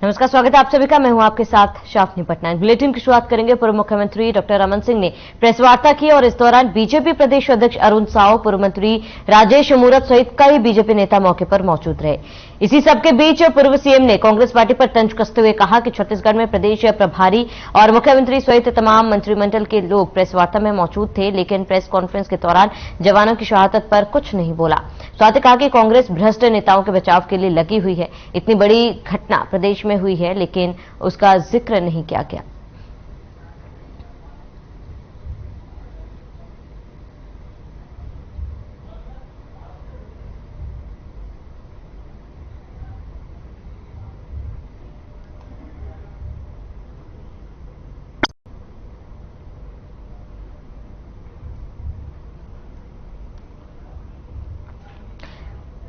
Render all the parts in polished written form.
नमस्कार, स्वागत है आप सभी का। मैं हूं आपके साथ शाफनी पटनायक। बुलेटिन की शुरुआत करेंगे। पूर्व मुख्यमंत्री डॉक्टर रमन सिंह ने प्रेस वार्ता की और इस दौरान बीजेपी प्रदेश अध्यक्ष अरुण साव, पूर्व मंत्री राजेश मूरत सहित कई बीजेपी नेता मौके पर मौजूद रहे। इसी सबके बीच पूर्व सीएम ने कांग्रेस पार्टी पर तंज कसते हुए कहा कि छत्तीसगढ़ में प्रदेश प्रभारी और मुख्यमंत्री सहित तमाम मंत्रिमंडल के लोग प्रेस वार्ता में मौजूद थे, लेकिन प्रेस कॉन्फ्रेंस के दौरान जवानों की शहादत पर कुछ नहीं बोला। साथ ही कहा कि कांग्रेस भ्रष्ट नेताओं के बचाव के लिए लगी हुई है। इतनी बड़ी घटना प्रदेश में हुई है, लेकिन उसका जिक्र नहीं किया गया।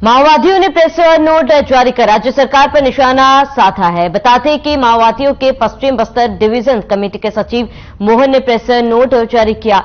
माओवादियों ने प्रेस नोट जारी कर राज्य सरकार पर निशाना साधा है। बताते हैं कि माओवादियों के पश्चिम बस्तर डिवीजन कमेटी के सचिव मोहन ने प्रेस नोट जारी किया।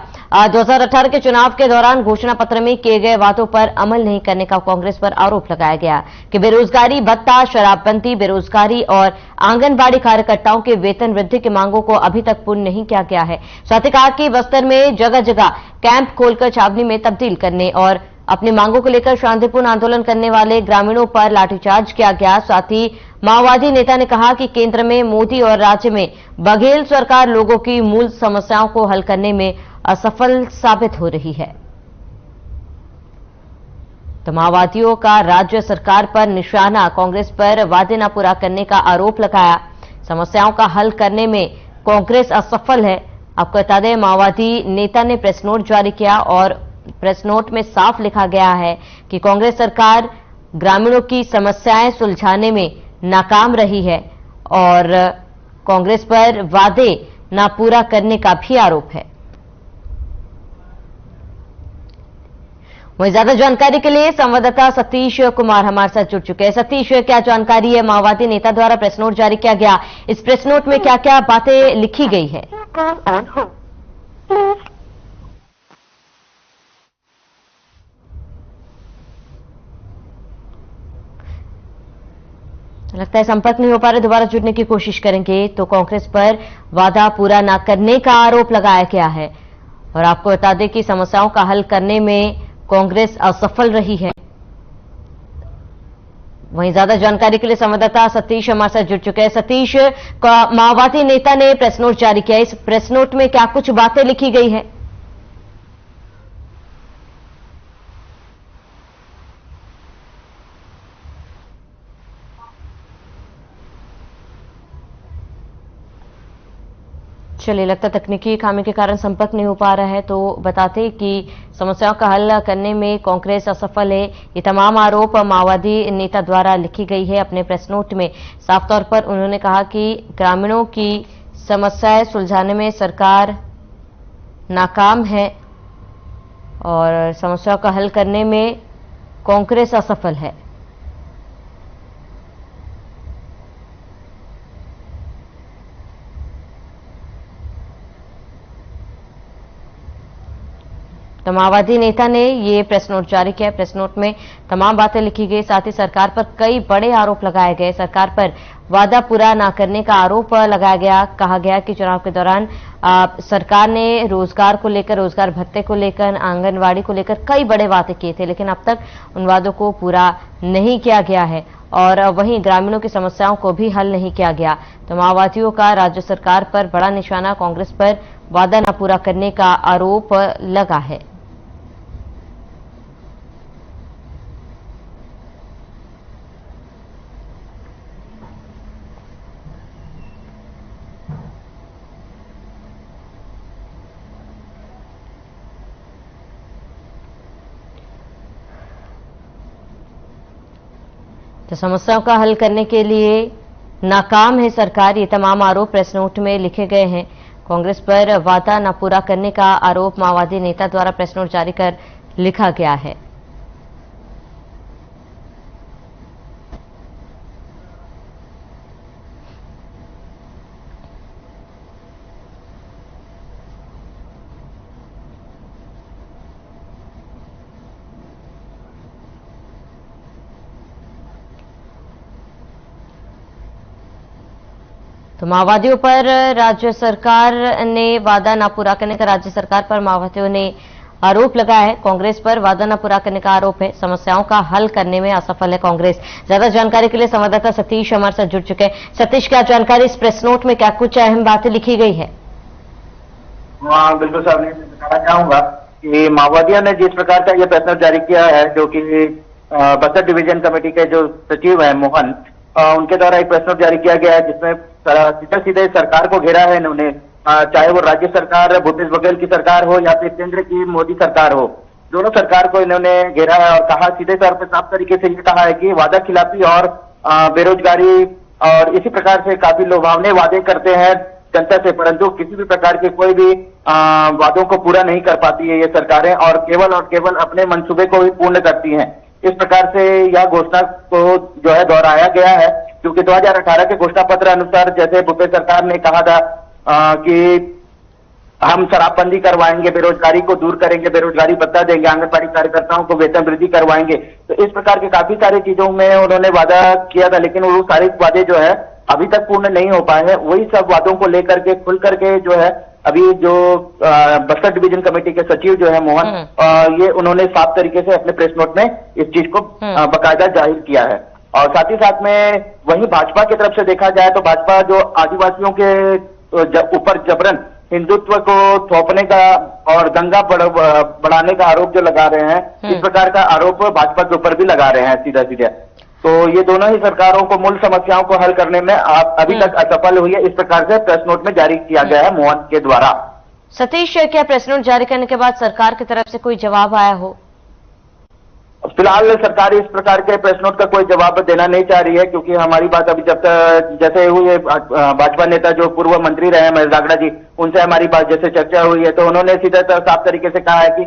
2018 के चुनाव के दौरान घोषणा पत्र में किए गए वादों पर अमल नहीं करने का कांग्रेस पर आरोप लगाया गया कि बेरोजगारी भत्ता, शराबबंदी, बेरोजगारी और आंगनबाड़ी कार्यकर्ताओं के वेतन वृद्धि की मांगों को अभी तक पूर्ण नहीं किया गया है। साथ ही कहा कि बस्तर में जगह जगह कैंप खोलकर छावनी में तब्दील करने और अपनी मांगों को लेकर शांतिपूर्ण आंदोलन करने वाले ग्रामीणों पर लाठीचार्ज किया गया। साथ ही माओवादी नेता ने कहा कि केंद्र में मोदी और राज्य में बघेल सरकार लोगों की मूल समस्याओं को हल करने में असफल साबित हो रही है। तो माओवादियों का राज्य सरकार पर निशाना, कांग्रेस पर वादे न पूरा करने का आरोप लगाया। समस्याओं का हल करने में कांग्रेस असफल है। आपको बता दें, माओवादी नेता ने प्रेस नोट जारी किया और प्रेस नोट में साफ लिखा गया है कि कांग्रेस सरकार ग्रामीणों की समस्याएं सुलझाने में नाकाम रही है और कांग्रेस पर वादे ना पूरा करने का भी आरोप है। वहीं ज्यादा जानकारी के लिए संवाददाता सतीश कुमार हमारे साथ जुड़ चुके हैं। सतीश, क्या जानकारी है? माओवादी नेता द्वारा प्रेस नोट जारी किया गया, इस प्रेस नोट में क्या क्या बातें लिखी गई है? लगता है संपर्क नहीं हो पा रहे, दोबारा जुड़ने की कोशिश करेंगे। तो कांग्रेस पर वादा पूरा न करने का आरोप लगाया गया है और आपको बता दें कि समस्याओं का हल करने में कांग्रेस असफल रही है। वहीं ज्यादा जानकारी के लिए संवाददाता सतीश हमारे साथ जुड़ चुके हैं। सतीश, माओवादी नेता ने प्रेस नोट जारी किया, इस प्रेस नोट में क्या कुछ बातें लिखी गई है? चलिए, लगता तकनीकी खामी के कारण संपर्क नहीं हो पा रहा है। तो बताते कि समस्याओं का हल करने में कांग्रेस असफल है। ये तमाम आरोप माओवादी नेता द्वारा लिखी गई है अपने प्रेस नोट में। साफ तौर पर उन्होंने कहा कि ग्रामीणों की समस्याएं सुलझाने में सरकार नाकाम है और समस्याओं का हल करने में कांग्रेस असफल है। तो माओवादी नेता ने ये प्रेस नोट जारी किया। प्रेस नोट में तमाम बातें लिखी गई, साथ ही सरकार पर कई बड़े आरोप लगाए गए। सरकार पर वादा पूरा न करने का आरोप लगाया गया। कहा गया कि चुनाव के दौरान सरकार ने रोजगार को लेकर, रोजगार भत्ते को लेकर, आंगनवाड़ी को लेकर कई बड़े वादे किए थे, लेकिन अब तक उन वादों को पूरा नहीं किया गया है और वहीं ग्रामीणों की समस्याओं को भी हल नहीं किया गया। तो माओवादियों का राज्य सरकार पर बड़ा निशाना, कांग्रेस पर वादा न पूरा करने का आरोप लगा है। तो समस्याओं का हल करने के लिए नाकाम है सरकार, ये तमाम आरोप प्रेस नोट में लिखे गए हैं। कांग्रेस पर वादा न पूरा करने का आरोप माओवादी नेता द्वारा प्रेस नोट जारी कर लिखा गया है। तो माओवादियों पर राज्य सरकार ने वादा न पूरा करने का राज्य सरकार पर माओवादियों ने आरोप लगाया है। कांग्रेस पर वादा न पूरा करने का आरोप है। समस्याओं का हल करने में असफल है कांग्रेस। ज्यादा जानकारी के लिए संवाददाता सतीश हमारे साथ जुड़ चुके हैं। सतीश, क्या जानकारी इस प्रेस नोट में, क्या कुछ अहम बातें लिखी गई है? हाँ बिल्कुल साहब, मैं बताना चाहूंगा कि माओवादियों ने जिस प्रकार का ये प्रेस नोट जारी किया है, जो कि बस्तर डिवीजन कमेटी के जो सचिव है मोहन, उनके द्वारा एक प्रेस नोट जारी किया गया है जिसमें सीधे सीधे सरकार को घेरा है इन्होंने। चाहे वो राज्य सरकार भूपेश बघेल की सरकार हो या फिर केंद्र की मोदी सरकार हो, दोनों सरकार को इन्होंने घेरा है और कहा, सीधे तौर पर साफ तरीके से ये कहा है कि वादा खिलाफी और बेरोजगारी और इसी प्रकार से काफी लुभावने वादे करते हैं जनता से, परंतु किसी भी प्रकार के कोई भी वादों को पूरा नहीं कर पाती है ये सरकारें और केवल अपने मंसूबे को ही पूर्ण करती हैं। इस प्रकार से यह घोषणा को जो है दोहराया गया है, क्योंकि 2018 के घोषणा पत्र अनुसार जैसे भूपेश सरकार ने कहा था कि हम शराबबंदी करवाएंगे, बेरोजगारी को दूर करेंगे, बेरोजगारी भत्ता देंगे, आंगनबाड़ी कार्यकर्ताओं को वेतन वृद्धि करवाएंगे, तो इस प्रकार के काफी सारी चीजों में उन्होंने वादा किया था, लेकिन वो सारे वादे जो है अभी तक पूर्ण नहीं हो पाए हैं। वही सब वादों को लेकर के खुल करके जो है अभी जो बस्तर डिवीजन कमेटी के सचिव जो है मोहन, ये उन्होंने साफ तरीके से अपने प्रेस नोट में इस चीज को बाकायदा जाहिर किया है। और साथ ही साथ में वहीं भाजपा की तरफ से देखा जाए तो भाजपा जो आदिवासियों के ऊपर जबरन हिंदुत्व को थोपने का और दंगा बढ़ाने का आरोप जो लगा रहे हैं, इस प्रकार का आरोप भाजपा के ऊपर भी लगा रहे हैं सीधा सीधा। तो ये दोनों ही सरकारों को मूल समस्याओं को हल करने में अभी तक असफल हुई है, इस प्रकार से प्रेस नोट में जारी किया गया है मोहन के द्वारा। सतीश, क्या प्रेस नोट जारी करने के बाद सरकार की तरफ से कोई जवाब आया हो? फिलहाल सरकार इस प्रकार के प्रेस नोट का कोई जवाब देना नहीं चाह रही है, क्योंकि हमारी बात अभी जब तक जैसे हुई भाजपा नेता जो पूर्व मंत्री रहे महेश गागड़ा जी, उनसे हमारी बात जैसे चर्चा हुई है, तो उन्होंने सीधे साफ तरीके से कहा है कि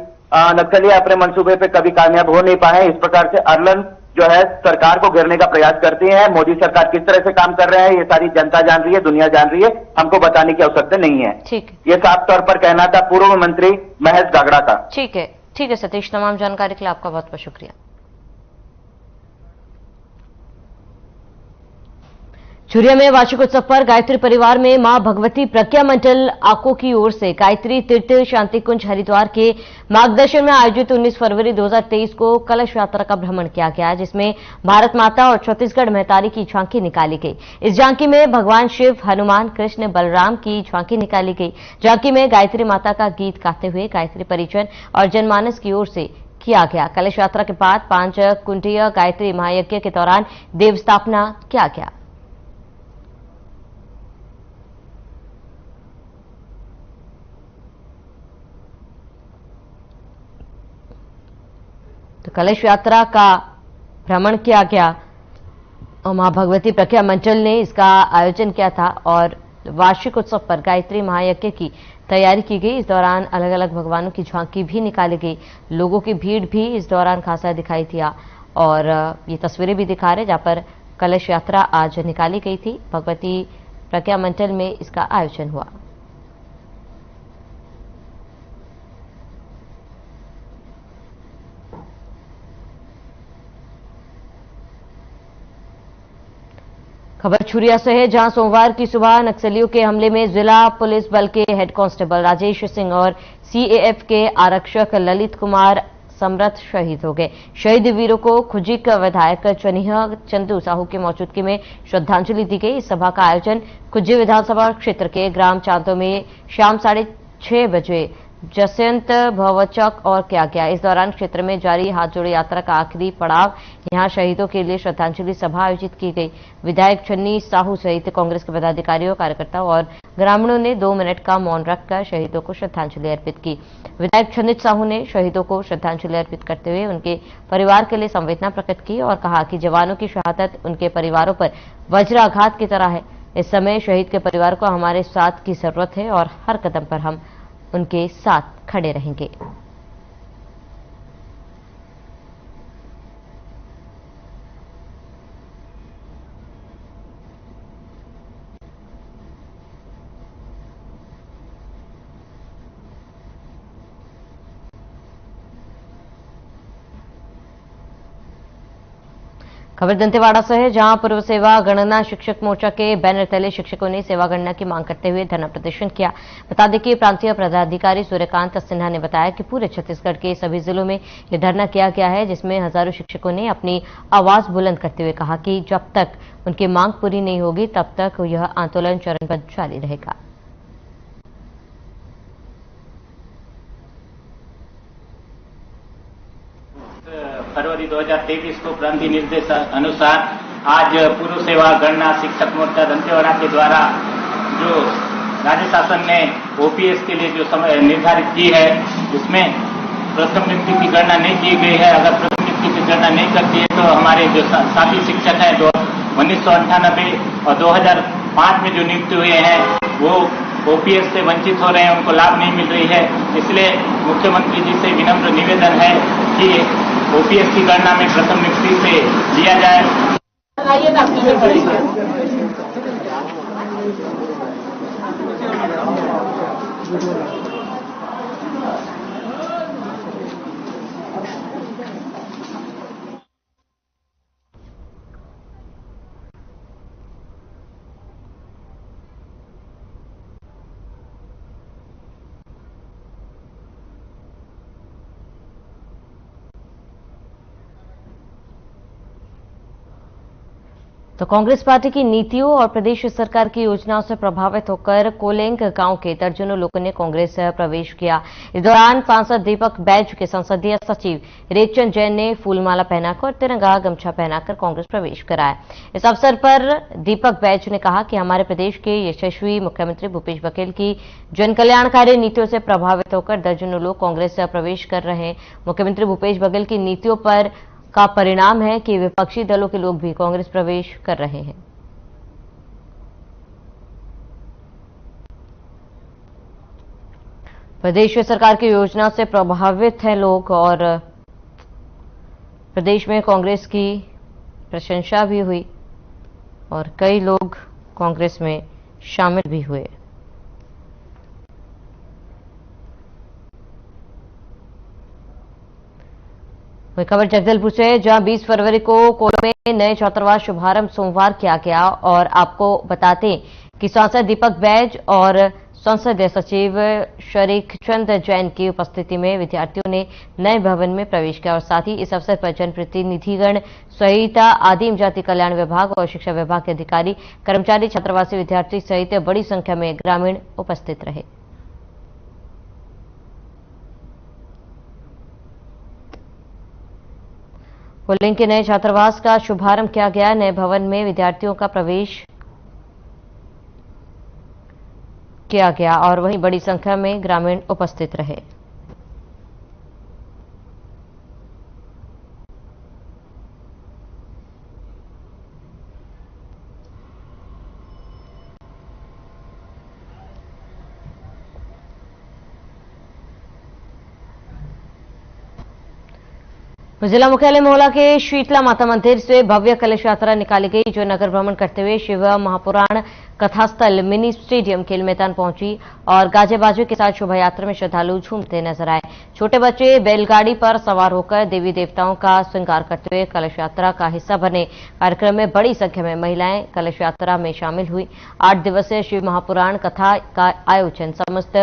नक्सली अपने मंसूबे पे कभी कामयाब हो नहीं पाए। इस प्रकार से अरलन जो है सरकार को घेरने का प्रयास करती है। मोदी सरकार किस तरह से काम कर रहे हैं ये सारी जनता जान रही है, दुनिया जान रही है, हमको बताने की आवश्यकता नहीं है। ठीक, ये साफ तौर पर कहना था पूर्व मंत्री महेश गागड़ा का। ठीक है सतीश, तमाम जानकारी के लिए आपका बहुत बहुत शुक्रिया। चुरिया में वार्षिक उत्सव पर गायत्री परिवार में मां भगवती प्रज्ञा मंडल आको की ओर से गायत्री तीर्थ शांति कुंज हरिद्वार के मार्गदर्शन में आयोजित 19 फरवरी 2023 को कलश यात्रा का भ्रमण किया गया, जिसमें भारत माता और छत्तीसगढ़ महतारी की झांकी निकाली गई। इस झांकी में भगवान शिव, हनुमान, कृष्ण, बलराम की झांकी निकाली गई। झांकी में गायत्री माता का गीत गाते हुए गायत्री परिजन और जनमानस की ओर से किया गया। कलश यात्रा के बाद 5 कुंडीय गायत्री महायज्ञ के दौरान देव स्थापना किया गया। तो कलश यात्रा का भ्रमण किया गया और मां भगवती प्रज्ञा मंडल ने इसका आयोजन किया था और वार्षिक उत्सव पर गायत्री महायज्ञ की तैयारी की गई। इस दौरान अलग अलग भगवानों की झांकी भी निकाली गई। लोगों की भीड़ भी इस दौरान खासा दिखाई दिया और ये तस्वीरें भी दिखा रहे जहां पर कलश यात्रा आज निकाली गई थी। भगवती प्रज्ञा मंडल में इसका आयोजन हुआ। खबर छुरिया से है, जहां सोमवार की सुबह नक्सलियों के हमले में जिला पुलिस बल के हेड कांस्टेबल राजेश सिंह और सीएएफ के आरक्षक ललित कुमार समरथ शहीद हो गए। शहीद वीरों को खुजिक विधायक चनिह चंदू साहू की मौजूदगी में श्रद्धांजलि दी गई। इस सभा का आयोजन खुज्जी विधानसभा क्षेत्र के ग्राम चांदो में शाम 6:30 बजे जसयंत भवचक और किया गया। इस दौरान क्षेत्र में जारी हाथ जोड़े यात्रा का आखिरी पड़ाव यहां शहीदों के लिए श्रद्धांजलि सभा आयोजित की गई। विधायक चन्नी साहू सहित कांग्रेस के पदाधिकारियों, कार्यकर्ताओं और ग्रामीणों ने 2 मिनट का मौन रखकर शहीदों को श्रद्धांजलि अर्पित की। विधायक चन्नी साहू ने शहीदों को श्रद्धांजलि अर्पित करते हुए उनके परिवार के लिए संवेदना प्रकट की और कहा कि जवानों की शहादत उनके परिवारों पर वज्राघात की तरह है। इस समय शहीद के परिवार को हमारे साथ की जरूरत है और हर कदम पर हम उनके साथ खड़े रहेंगे। खबर दंतेवाड़ा से है, जहां पूर्व सेवा गणना शिक्षक मोर्चा के बैनर तले शिक्षकों ने सेवा गणना की मांग करते हुए धरना प्रदर्शन किया। बता दें कि प्रांतीय पदाधिकारी सूर्यकांत सिन्हा ने बताया कि पूरे छत्तीसगढ़ के सभी जिलों में यह धरना किया गया है, जिसमें हजारों शिक्षकों ने अपनी आवाज बुलंद करते हुए कहा कि जब तक उनकी मांग पूरी नहीं होगी तब तक यह आंदोलन चरणबद्ध जारी रहेगा। फरवरी 2023 को प्रांतीय निर्देश अनुसार आज पूर्व सेवा गणना शिक्षक मोर्चा दंतेवाड़ा के द्वारा जो राज्य शासन ने ओपीएस के लिए जो समय निर्धारित की है, उसमें प्रथम नियुक्ति की गणना नहीं की गई है। अगर प्रथम नियुक्ति की गणना नहीं करती है तो हमारे जो साथी शिक्षक हैं, जो 1998 और 2005 में जो नियुक्त हुए हैं, वो ओपीएस से वंचित हो रहे हैं, उनको लाभ नहीं मिल रही है। इसलिए मुख्यमंत्री जी से विनम्र निवेदन है कि ओपीएस की गणना में प्रथम नियुक्ति से लिया जाए। तो कांग्रेस पार्टी की नीतियों और प्रदेश सरकार की योजनाओं से प्रभावित होकर कोलेंग गांव के दर्जनों लोगों ने कांग्रेस प्रवेश किया। इस दौरान सांसद दीपक बैज के संसदीय सचिव रेखचंद जैन ने फूलमाला पहनाकर और तिरंगा गमछा पहनाकर कांग्रेस प्रवेश कराया। इस अवसर पर दीपक बैज ने कहा कि हमारे प्रदेश के यशस्वी मुख्यमंत्री भूपेश बघेल की जन कल्याणकारी नीतियों से प्रभावित होकर दर्जनों लोग कांग्रेस प्रवेश कर रहे हैं। मुख्यमंत्री भूपेश बघेल की नीतियों पर का परिणाम है कि विपक्षी दलों के लोग भी कांग्रेस प्रवेश कर रहे हैं। प्रदेश सरकार की योजना से प्रभावित हैं लोग और प्रदेश में कांग्रेस की प्रशंसा भी हुई और कई लोग कांग्रेस में शामिल भी हुए। वही खबर जगदलपुर से, जहां 20 फरवरी को कोलो में नए छात्रावास शुभारंभ सोमवार किया गया और आपको बताते कि सांसद दीपक बैज और संसदीय सचिव शरीखचंद जैन की उपस्थिति में विद्यार्थियों ने नए भवन में प्रवेश किया और साथ ही इस अवसर पर जनप्रतिनिधिगण सहित आदिम जाति कल्याण विभाग और शिक्षा विभाग के अधिकारी, कर्मचारी, छात्रावासी विद्यार्थी सहित बड़ी संख्या में ग्रामीण उपस्थित रहे। कोलिंग के नए छात्रावास का शुभारंभ किया गया। नए भवन में विद्यार्थियों का प्रवेश किया गया और वहीं बड़ी संख्या में ग्रामीण उपस्थित रहे। जिला मुख्यालय मोहला के शीतला माता मंदिर से भव्य कलश यात्रा निकाली गई, जो नगर भ्रमण करते हुए शिव महापुराण कथास्थल मिनी स्टेडियम खेल मैदान पहुंची और गाजे बाजे के साथ शोभा यात्रा में श्रद्धालु झूमते नजर आए। छोटे बच्चे बैलगाड़ी पर सवार होकर देवी देवताओं का श्रृंगार करते हुए कलश यात्रा का हिस्सा बने। कार्यक्रम में बड़ी संख्या में महिलाएं कलश यात्रा में शामिल हुई। 8 दिवसीय शिव महापुराण कथा का आयोजन समस्त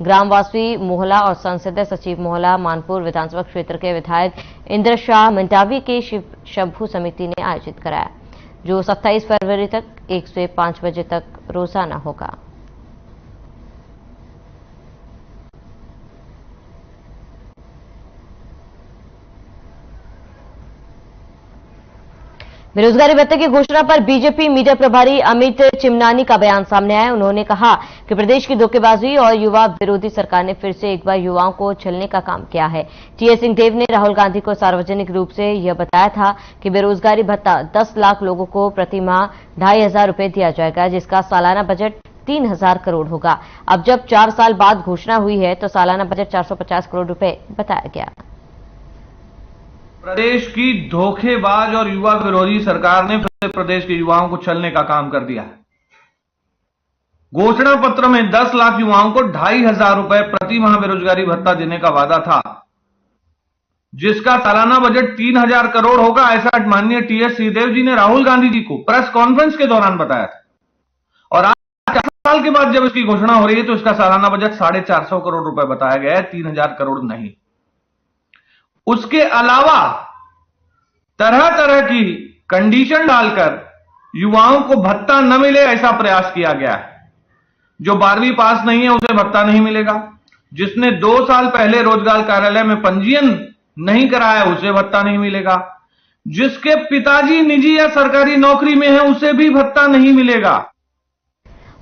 ग्रामवासी मोहला और संसदीय सचिव मोहला मानपुर विधानसभा क्षेत्र के विधायक इंद्र शाह मंडावी के शिव शंभू समिति ने आयोजित कराया, जो 27 फरवरी तक 1 से 5 बजे तक रोजाना होगा। बेरोजगारी भत्ते की घोषणा पर बीजेपी मीडिया प्रभारी अमित चिमनानी का बयान सामने आया। उन्होंने कहा कि प्रदेश की धोखेबाजी और युवा विरोधी सरकार ने फिर से एक बार युवाओं को छलने का काम किया है। टीएस सिंहदेव ने राहुल गांधी को सार्वजनिक रूप से यह बताया था कि बेरोजगारी भत्ता 10 लाख लोगों को प्रति माह 2,500 रुपए दिया जाएगा, जिसका सालाना बजट 3,000 करोड़ होगा। अब जब 4 साल बाद घोषणा हुई है तो सालाना बजट 450 करोड़ रुपए बताया गया। प्रदेश की धोखेबाज और युवा विरोधी सरकार ने फिर से प्रदेश के युवाओं को छलने का काम कर दिया है। घोषणा पत्र में 10 लाख युवाओं को 2,500 रुपए प्रति माह बेरोजगारी भत्ता देने का वादा था। जिसका सालाना बजट 3000 करोड़ होगा, ऐसा माननीय टीएस सिंहदेव जी ने राहुल गांधी जी को प्रेस कॉन्फ्रेंस के दौरान बताया था। और आज 4 साल के बाद जब इसकी घोषणा हो रही है तो इसका सालाना बजट 450 करोड़ रुपए बताया गया है, 3000 करोड़ नहीं। उसके अलावा तरह तरह की कंडीशन डालकर युवाओं को भत्ता न मिले ऐसा प्रयास किया गया है। जो 12वीं पास नहीं है उसे भत्ता नहीं मिलेगा, जिसने 2 साल पहले रोजगार कार्यालय में पंजीयन नहीं कराया उसे भत्ता नहीं मिलेगा, जिसके पिताजी निजी या सरकारी नौकरी में है उसे भी भत्ता नहीं मिलेगा।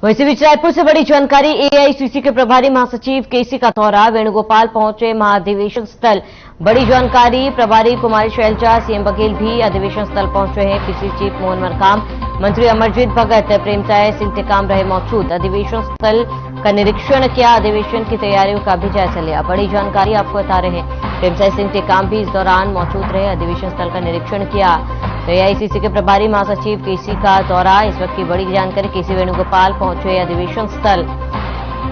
वैसे बीच रायपुर से बड़ी जानकारी। एआईसीसी के प्रभारी महासचिव केसी का दौरा, वेणुगोपाल पहुंचे महाधिवेशन स्थल। बड़ी जानकारी, प्रभारी कुमारी शैलजा, सीएम बघेल भी अधिवेशन स्थल पहुंचे हैं। पीसी चीफ मोहन मरकाम, मंत्री अमरजीत भगत, प्रेमसाय सिंह टेकाम रहे मौजूद। अधिवेशन स्थल का निरीक्षण किया, अधिवेशन की तैयारियों का भी जायजा लिया। बड़ी जानकारी आपको बता रहे हैं, प्रेमसाय सिंह टेकाम भी इस दौरान मौजूद रहे, अधिवेशन स्थल का निरीक्षण किया। तो एआईसीसी के प्रभारी महासचिव केसी का दौरा, इस वक्त की बड़ी जानकारी। केसी वेणुगोपाल पहुंचे अधिवेशन स्थल,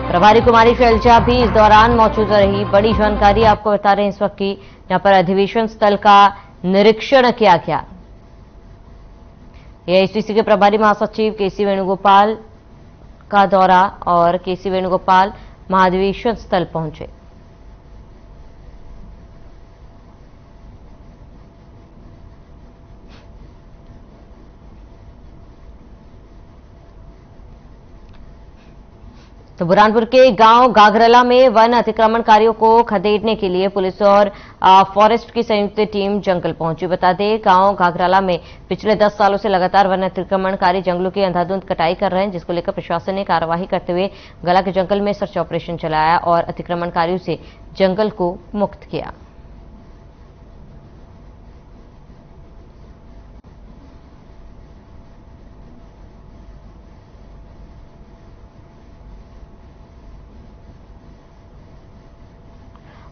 प्रभारी कुमारी शैलजा भी इस दौरान मौजूद रही। बड़ी जानकारी आपको बता रहे हैं इस वक्त की, जहां पर अधिवेशन स्थल का निरीक्षण किया गया। एआईसीसी के प्रभारी महासचिव केसी वेणुगोपाल का दौरा और केसी वेणुगोपाल महाधिवेशन स्थल पहुंचे। तो बुरहानपुर के गांव गागरला में वन अतिक्रमणकारियों को खदेड़ने के लिए पुलिस और फॉरेस्ट की संयुक्त टीम जंगल पहुंची। बता दें, गांव गागरला में पिछले 10 सालों से लगातार वन अतिक्रमणकारी जंगलों की अंधाधुंध कटाई कर रहे हैं, जिसको लेकर प्रशासन ने कार्यवाही करते हुए गला के जंगल में सर्च ऑपरेशन चलाया और अतिक्रमणकारियों से जंगल को मुक्त किया।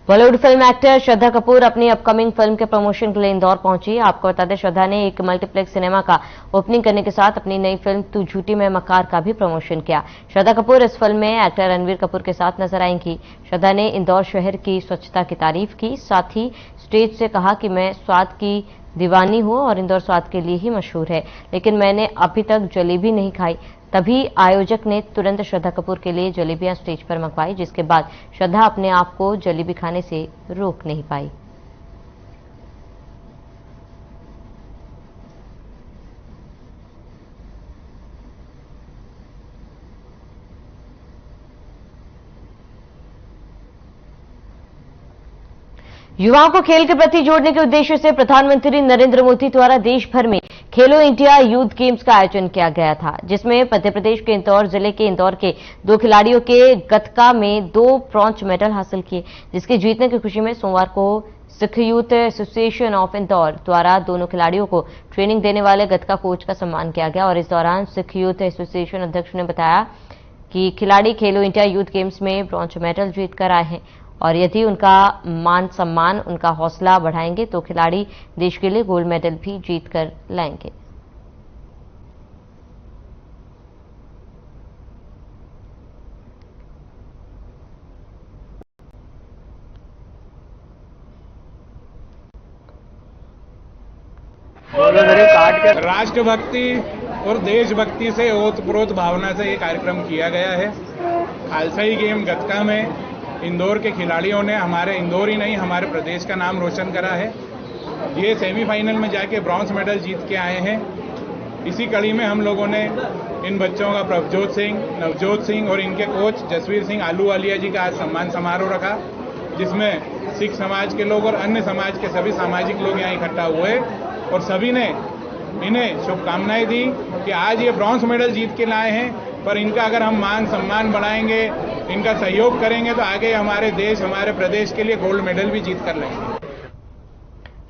बॉलीवुड फिल्म एक्टर श्रद्धा कपूर अपनी अपकमिंग फिल्म के प्रमोशन के लिए इंदौर पहुंची। आपको बता दें, श्रद्धा ने एक मल्टीप्लेक्स सिनेमा का ओपनिंग करने के साथ अपनी नई फिल्म तू झूठी मैं मकार का भी प्रमोशन किया। श्रद्धा कपूर इस फिल्म में एक्टर रणवीर कपूर के साथ नजर आएंगी। श्रद्धा ने इंदौर शहर की स्वच्छता की तारीफ की, साथ ही स्टेज से कहा कि मैं स्वाद की दीवानी हूं और इंदौर स्वाद के लिए ही मशहूर है, लेकिन मैंने अभी तक जलेबी नहीं खाई। तभी आयोजक ने तुरंत श्रद्धा कपूर के लिए जलेबियां स्टेज पर मंगवाई, जिसके बाद श्रद्धा अपने आप को जलेबी खाने से रोक नहीं पाई। युवाओं को खेल के प्रति जोड़ने के उद्देश्य से प्रधानमंत्री नरेंद्र मोदी द्वारा देश भर में खेलो इंडिया यूथ गेम्स का आयोजन किया गया था, जिसमें मध्य प्रदेश के इंदौर जिले के इंदौर के 2 खिलाड़ियों के गतका में 2 ब्रॉन्ज मेडल हासिल किए, जिसके जीतने की खुशी में सोमवार को Sikh youth association of Indore द्वारा दोनों खिलाड़ियों को ट्रेनिंग देने वाले गतका कोच का सम्मान किया गया। और इस दौरान सिख यूथ एसोसिएशन अध्यक्ष ने बताया कि खिलाड़ी खेलो इंडिया यूथ गेम्स में ब्रॉन्ज मेडल जीत कर आए हैं और यदि उनका मान सम्मान, उनका हौसला बढ़ाएंगे तो खिलाड़ी देश के लिए गोल्ड मेडल भी जीत कर लाएंगे। राष्ट्रभक्ति और देशभक्ति से ओतप्रोत भावना से ये कार्यक्रम किया गया है। खालसाई गेम गतका में इंदौर के खिलाड़ियों ने हमारे इंदौर ही नहीं हमारे प्रदेश का नाम रोशन करा है। ये सेमीफाइनल में जाके ब्रॉन्ज मेडल जीत के आए हैं। इसी कड़ी में हम लोगों ने इन बच्चों का प्रभजोत सिंह, नवजोत सिंह और इनके कोच जसवीर सिंह आलूवालिया जी का आज सम्मान समारोह रखा, जिसमें सिख समाज के लोग और अन्य समाज के सभी सामाजिक लोग यहाँ इकट्ठा हुए और सभी ने इन्हें शुभकामनाएं दी कि आज ये ब्रॉन्ज मेडल जीत के लाए हैं, पर इनका अगर हम मान सम्मान बढ़ाएंगे, इनका सहयोग करेंगे तो आगे हमारे देश, हमारे प्रदेश के लिए गोल्ड मेडल भी जीत कर लेंगे।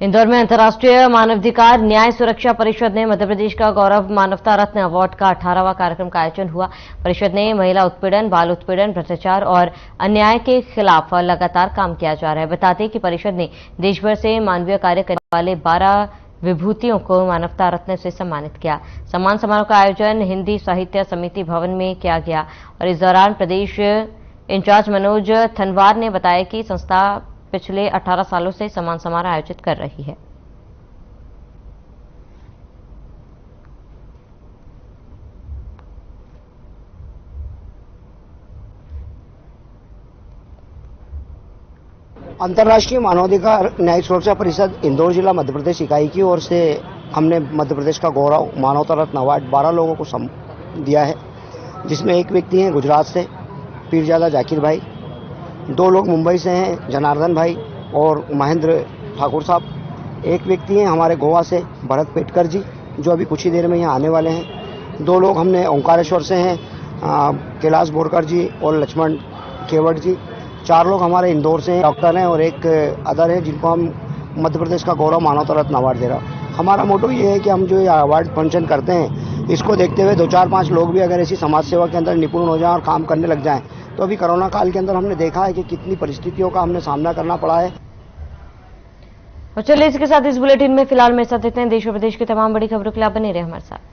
इंदौर में अंतर्राष्ट्रीय मानवाधिकार न्याय सुरक्षा परिषद ने मध्य प्रदेश का गौरव मानवता रत्न अवार्ड का 18वां कार्यक्रम का आयोजन हुआ। परिषद ने महिला उत्पीड़न, बाल उत्पीड़न, भ्रष्टाचार और अन्याय के खिलाफ लगातार काम किया जा रहा है। बता दें कि परिषद ने देश भर से मानवीय कार्य करने वाले 12 विभूतियों को मानवता रत्न से सम्मानित किया। सम्मान समारोह का आयोजन हिंदी साहित्य समिति भवन में किया गया और इस दौरान प्रदेश इंचार्ज मनोज थनवार ने बताया कि संस्था पिछले 18 सालों से सम्मान समारोह आयोजित कर रही है। अंतर्राष्ट्रीय मानवाधिकार न्यायिक सुरक्षा परिषद इंदौर जिला मध्य प्रदेश इकाई की ओर से हमने मध्य प्रदेश का गौरव मानवता रत्न अवार्ड 12 लोगों को दिया है, जिसमें एक व्यक्ति हैं गुजरात से पीरजादा जाकिर भाई, 2 लोग मुंबई से हैं जनार्दन भाई और महेंद्र ठाकुर साहब, एक व्यक्ति हैं हमारे गोवा से भरत पेटकर जी जो अभी कुछ ही देर में यहाँ आने वाले हैं, 2 लोग हमने ओंकारेश्वर से हैं कैलाश बोरकर जी और लक्ष्मण केवट जी, 4 लोग हमारे इंदौर से डॉक्टर हैं और एक अदर है जिनको हम मध्य प्रदेश का गौरव मानवता रत्न अवार्ड दे रहा हूँ। हमारा मोटो ये है कि हम जो ये अवार्ड फंक्शन करते हैं इसको देखते हुए 2-4-5 लोग भी अगर ऐसी समाज सेवा के अंदर निपुण हो जाएं और काम करने लग जाएं, तो अभी कोरोना काल के अंदर हमने देखा है कि कितनी परिस्थितियों का हमने सामना करना पड़ा है। और चलिए इसके साथ इस बुलेटिन में फिलहाल मेरे साथ देते हैं देश और प्रदेश की तमाम बड़ी खबरों के लिए आप बने रहे हमारे साथ।